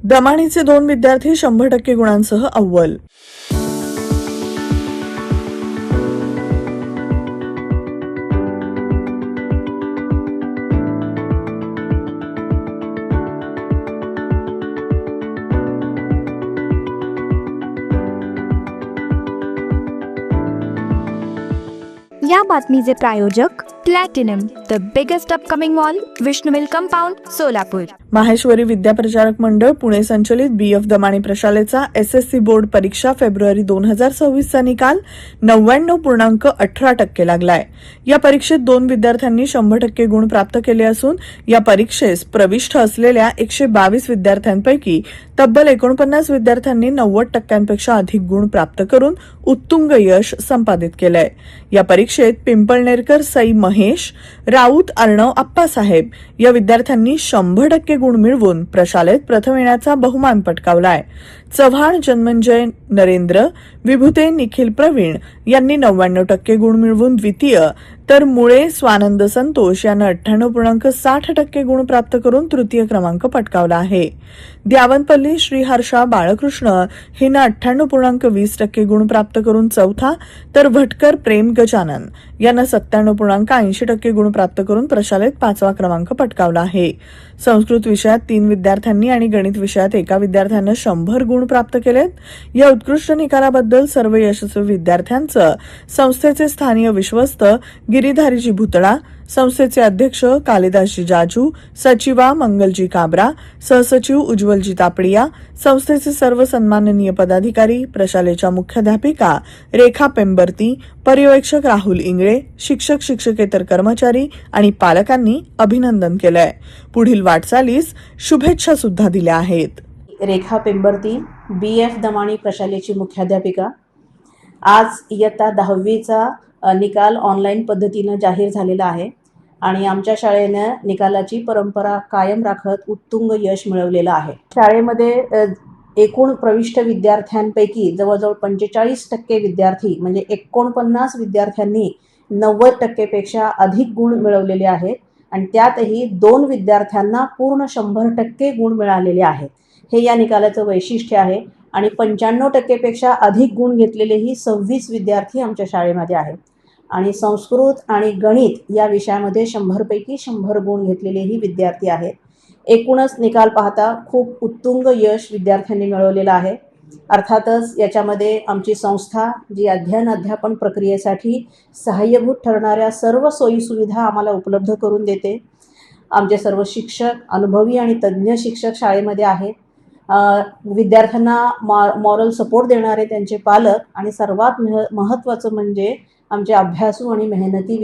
दमाणीचे 2 विद्यार्थी 100% गुणांसह अव्वल. या बातमीचे प्रायोजक platinum, the biggest upcoming mall, Vishnumill compound, Solapur. Maheshwari Vidyapracharak Mandal Pune संचलित BF दमाणी प्रशालेचा SSC बोर्ड परीक्षा फेब्रुवारी 2026 चा निकाल 99.18% लागलाय. या परीक्षेत 2 विद्यार्थ्यांनी 100% गुण प्राप्त केले असून या परीक्षेस प्रविष्ट असलेल्या 122 विद्यार्थ्यांपैकी तब्बल 49 विद्यार्थ्यांनी 90% अधिक गुण प्राप्त करून उत्तुंग यश संपादित केलंय. या परीक्षेत पिंपळनेरकर सई महेश, राऊत अर्णव आप्पासाहेब या विद्यार्थ्यांनी 100% गुण मिळवून प्रशालेत प्रथम येण्याचा बहुमान पटकावलाय. चव्हाण जन्मंजय नरेंद्र, विभूते निखिल प्रवीण यांनी 99% गुण मिळवून द्वितीय, तर मुळे स्वानंद संतोष यानं 98.60% गुण प्राप्त करून तृतीय क्रमांक पटकावला आहे. द्यावनपल्ली श्रीहर्षा बाळकृष्ण हिनं 98.20% गुण प्राप्त करून चौथा, तर भटकर प्रेम गजानन यानं 97.80% गुण प्राप्त करून प्रशालेत 5वा क्रमांक पटकावला आहे. संस्कृत विषयात 3 विद्यार्थ्यांनी आणि गणित विषयात 1 विद्यार्थ्यानं 100 गुण प्राप्त केलेत. या उत्कृष्ट निकालाबद्दल सर्व यशस्वी विद्यार्थ्यांचं संस्थेचे स्थानीय विश्वस्त गिरीधारीजी भुतळा, संस्थेचे अध्यक्ष कालिदासजी जाजू, सचिवा मंगलजी काबरा, सहसचिव उज्ज्वलजी तापडिया, संस्थेचे सर्व सन्माननीय पदाधिकारी, प्रशालेच्या मुख्याध्यापिका रेखा पेंबरती, पर्यवेक्षक राहुल इंगळे, शिक्षक शिक्षकेतर कर्मचारी आणि पालकांनी अभिनंदन केलंय. पुढील वाटचालीस शुभेच्छा सुद्धा दिल्या आहेत. रेखा पेंबरती, BF दमाणी प्रशालेची मुख्याध्यापिका. आज इयत्ता 10वीचा निकाल ऑनलाईन पद्धतीनं जाहीर झालेला आहे आणि आमच्या शाळेनं निकालाची परंपरा कायम राखत उत्तुंग यश मिळवलेलं आहे. शाळेमध्ये एकूण प्रविष्ट विद्यार्थ्यांपैकी जवळजवळ 45% विद्यार्थी म्हणजे 49 विद्यार्थ्यांनी 90% पेक्षा अधिक गुण मिळवलेले आहेत आणि त्यातही 2 विद्यार्थ्यांना पूर्ण 100% गुण मिळालेले आहेत. हे या निकालाचं वैशिष्ट्य आहे आणि 95% पेक्षा अधिक गुण घेतलेलेही 26 विद्यार्थी आमच्या शाळेमध्ये आहेत आणि संस्कृत आणि गणित या विषयामध्ये 100 पैकी 100 गुण घेतलेलेही विद्यार्थी आहेत. एकूणच निकाल पाहता खूप उत्तुंग यश विद्यार्थ्यांनी मिळवलेलं आहे. अर्थातच याच्यामध्ये आमची संस्था जी अध्यापन प्रक्रियेसाठी सहाय्यभूत ठरणाऱ्या सर्व सोयीसुविधा आम्हाला उपलब्ध करून देते. आमचे सर्व शिक्षक अनुभवी आणि तज्ज्ञ शिक्षक शाळेमध्ये आहेत. विद्यार्थ्यांना मॉरल सपोर्ट देणारे त्यांचे पालक आणि सर्वात महत्त्वाचं म्हणजे आमचे अभ्यासू आणि मेहनती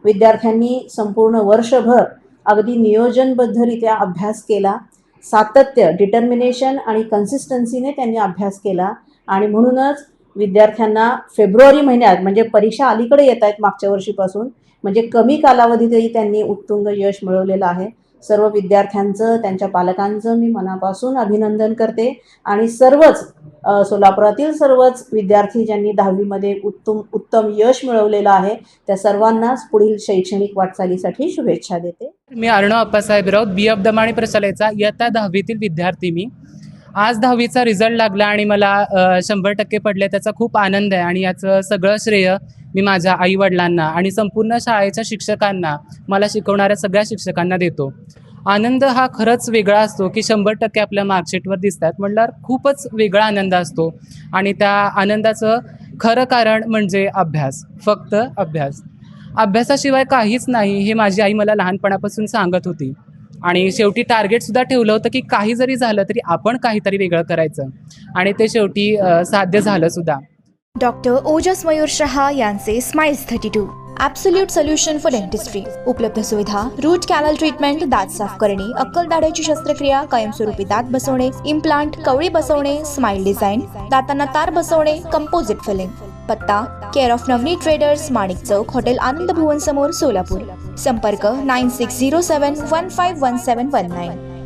विद्यार्थ्यांनी संपूर्ण वर्षभर अगदी नियोजनबद्धरित्या अभ्यास केला. सातत्य, डिटर्मिनेशन आणि कन्सिस्टन्सीने त्यांनी अभ्यास केला आणि म्हणूनच विद्यार्थ्यांना फेब्रुवारी महिन्यात म्हणजे परीक्षा अलीकडे येत आहेत मागच्या वर्षीपासून, म्हणजे कमी कालावधीतही त्यांनी उत्तुंग यश मिळवलेलं आहे. सर्व विद्यार्थ्यांचं, त्यांच्या पालकांचं मी मनापासून अभिनंदन करते आणि सोलापुरातील सर्वच विद्यार्थी ज्यांनी 10वीमध्ये उत्तम यश मिळवलेलं आहे त्या सर्वांनाच पुढील शैक्षणिक वाटचालीसाठी शुभेच्छा देते. मी अर्णव आप्पासाहेब राऊत, BF दमाणी प्रशालेचा इयत्ता 10वीतील विद्यार्थी. मी आज 10वीचा रिझल्ट लागला आणि मला 100% पडले, त्याचा खूप आनंद आहे आणि याचं सगळं श्रेय मी माझ्या आईवडिलांना आणि संपूर्ण शाळेच्या शिक्षकांना, मला शिकवणाऱ्या सगळ्या शिक्षकांना देतो. आनंद हा खरंच वेगळा असतो की 100% आपल्या मार्कशीटवर दिसतात म्हटल्यावर खूपच वेगळा आनंद असतो आणि त्या आनंदाचं खरं कारण म्हणजे अभ्यास, फक्त अभ्यास. अभ्यासाशिवाय काहीच नाही हे माझी आई मला लहानपणापासून सांगत होती आणि शेवटी टार्गेटसुद्धा ठेवलं होतं की काही जरी झालं तरी आपण काहीतरी वेगळं करायचं आणि ते शेवटी साध्य झालं सुद्धा. डॉक्टर ओजस मयूर शहा यांचे smiles 32 absolute solution for dentistry. उपलब्ध सुविधा: रूट कॅनल ट्रीटमेंट, दात साफ करणे, अक्कल दाढेची शस्त्रक्रिया, कायमस्वरूपी दात बसवणे, इम्प्लांट, कवळी बसवणे, स्माइल डिझाईन, दातांना तार बसवणे, कंपोजिट फिलिंग. पत्ता: care of Navneet traders, Manik Chowk, hotel Anand Bhuvan समोर, सोलापूर. संपर्क: 9607151719.